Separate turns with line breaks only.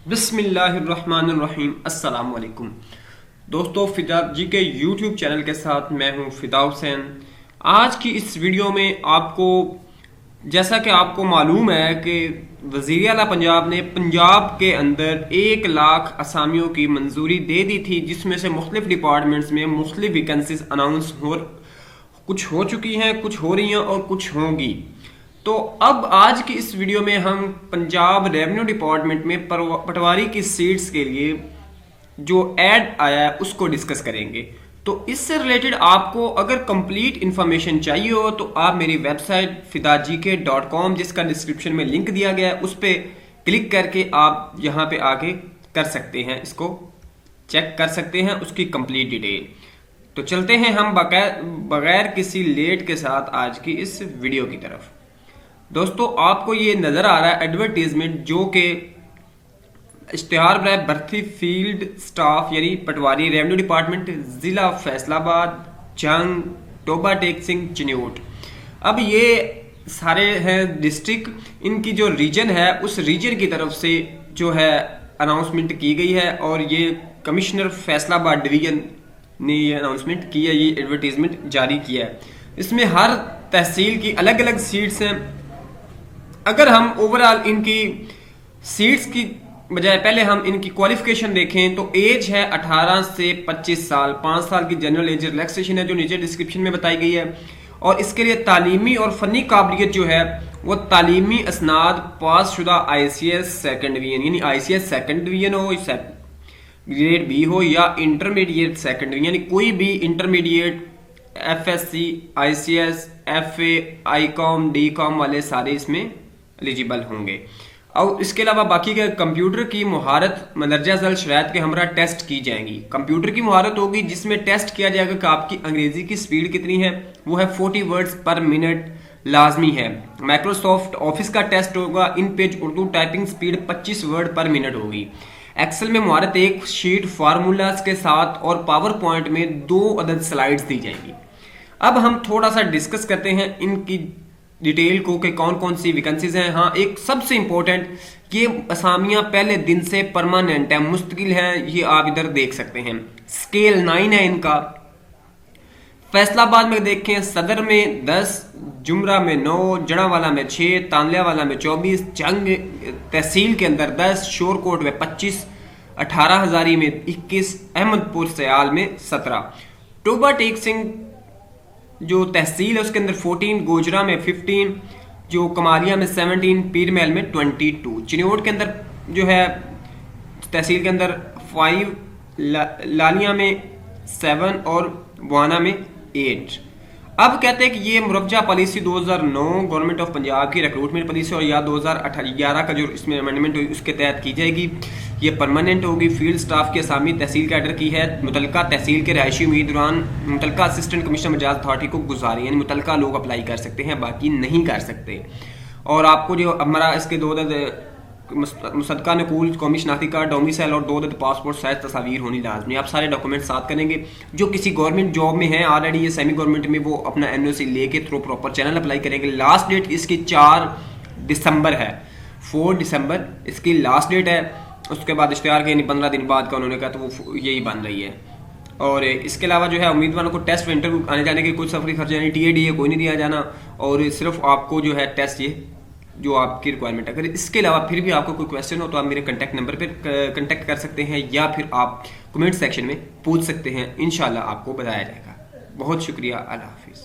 बिस्मिल्लाहिर्रहमानिर्रहीम अस्सलाम वालेकुम दोस्तों, फिदा जी के यूट्यूब चैनल के साथ मैं हूं फिदा हुसैन। आज की इस वीडियो में आपको, जैसा कि आपको मालूम है कि वज़ीर आला पंजाब ने पंजाब के अंदर 1 लाख असामियों की मंजूरी दे दी थी, जिसमें से मुख्तलिफ डिपार्टमेंट्स में मुख्तलिफ वैकेंसीज अनाउंस कुछ हो चुकी हैं, कुछ हो रही हैं और कुछ होंगी। तो अब आज की इस वीडियो में हम पंजाब रेवेन्यू डिपार्टमेंट में पटवारी की सीट्स के लिए जो ऐड आया है उसको डिस्कस करेंगे। तो इससे रिलेटेड आपको अगर कंप्लीट इंफॉर्मेशन चाहिए हो तो आप मेरी वेबसाइट fidajike.com, जिसका डिस्क्रिप्शन में लिंक दिया गया है, उस पर क्लिक करके आप यहाँ पे आके कर सकते हैं, इसको चेक कर सकते हैं उसकी कंप्लीट डिटेल। तो चलते हैं हम बगैर किसी लेट के साथ आज की इस वीडियो की तरफ। दोस्तों, आपको ये नजर आ रहा है एडवर्टीजमेंट, जो कि इश्तिहार बराए भर्ती फील्ड स्टाफ यानी पटवारी रेवेन्यू डिपार्टमेंट जिला फैसलाबाद, जंग, टोबा टेक सिंह, चिन्योट। अब ये सारे हैं डिस्ट्रिक्ट, इनकी जो रीजन है उस रीजन की तरफ से जो है अनाउंसमेंट की गई है और ये कमिश्नर फैसलाबाद डिवीजन ने ये अनाउंसमेंट की है, ये एडवर्टीजमेंट जारी किया है। इसमें हर तहसील की अलग अलग सीट्स हैं। अगर हम ओवरऑल इनकी सीट्स की बजाय पहले हम इनकी क्वालिफिकेशन देखें तो एज है 18 से 25 साल, 5 साल की जनरल एज रिलैक्सेशन है जो नीचे डिस्क्रिप्शन में बताई गई है। और इसके लिए तालीमी और फनी काबिलियत जो है वो तालीमी असनाद पास शुदा ICS सेकंड डिवीजन, यानी ICS सेकंड डिवीजन हो, ग्रेड बी हो, या इंटरमीडिएट सेकंड डिवीजन, यानी कोई भी intermediate FSC, ICS, FA, ICOM, DCOM वाले सारे इसमें एलिजिबल होंगे। और इसके अलावा बाकी के कंप्यूटर की मुहारत मदरजा ज़ैल शराइत के हमरा टेस्ट की जाएंगी। कंप्यूटर की मुहारत होगी जिसमें टेस्ट किया जाएगा कि आपकी अंग्रेजी की स्पीड कितनी है, वो है 40 वर्ड्स पर मिनट लाजमी है। माइक्रोसॉफ्ट ऑफिस का टेस्ट होगा, इन page Urdu typing speed 25 word पर मिनट होगी। एक्सेल में मुहारत एक शीट फार्मूलाज के साथ और पावर पॉइंट में 2 अदद स्लाइड्स दी जाएंगी। अब हम थोड़ा सा डिस्कस करते हैं इनकी डिटेल को कि कौन कौन सी वैकेंसीज हैं। हाँ, एक सबसे इंपॉर्टेंट, ये असामियां पहले दिन से परमानेंट है, मुस्तकिल हैं, ये आप इधर देख सकते हैं। स्केल 9 है इनका। फैसलाबाद में देखें, सदर में 10, जुमरा में 9, जड़ावाला में 6, तांदलियावाला में 24, जंग तहसील के अंदर 10, शोरकोट में 25, 18 हजारी में 21, अहमदपुर सयाल में 17, टोबा टेक सिंह जो तहसील है उसके अंदर 14, गोजरा में 15, जो कमालिया में 17, पीर महल में 22, चिन्योट के अंदर जो है तहसील के अंदर 5, लालिया में 7 और बुआना में 8। अब कहते हैं कि ये मुरवजा पॉलिसी 2009 गवर्नमेंट ऑफ पंजाब की रिक्रूटमेंट पॉलिसी और या 2011 का जो इसमें अमेंडमेंट हुई उसके तहत की जाएगी। ये परमानेंट होगी। फील्ड स्टाफ की असामी तहसील कैडर की है। मुतलका तहसील के रहायशी उम्मीदवार मुतलका असिस्टेंट कमिश्नर मजाज अथॉरिटी को गुजारी, यानी मुतलका लोग अप्लाई कर सकते हैं, बाकी नहीं कर सकते। और आपको जो हमारा इसके 2 मुसद्दका नकूल कौमी शनाख्ती कार्ड, डोमिसाइल और 2 पासपोर्ट साइज तस्वीर होनी लाजमी। आप सारे डॉक्यूमेंट साथ करेंगे। जो किसी गवर्नमेंट जॉब में है ऑलरेडी, ये सेमी गवर्नमेंट में, वो अपना NOC लेके थ्रू प्रॉपर चैनल अप्लाई करेंगे। लास्ट डेट इसकी 4 दिसंबर है, 4 दिसंबर इसकी लास्ट डेट है। उसके बाद इश्तिहार के 15 दिन बाद का उन्होंने कहा, तो वो यही बन रही है। और इसके अलावा जो है उम्मीदवारों को टेस्ट इंटरव्यू आने जाने के कोई सफरी खर्च यानी TADA कोई नहीं दिया जाना, और सिर्फ आपको जो है टेस्ट ये जो आपकी रिक्वायरमेंट है। अगर इसके अलावा फिर भी आपको कोई क्वेश्चन हो तो आप मेरे कॉन्टैक्ट नंबर पर कॉन्टैक्ट कर सकते हैं या फिर आप कमेंट सेक्शन में पूछ सकते हैं। इंशाल्लाह आपको बताया जाएगा। बहुत शुक्रिया। अल्लाह हाफिज़।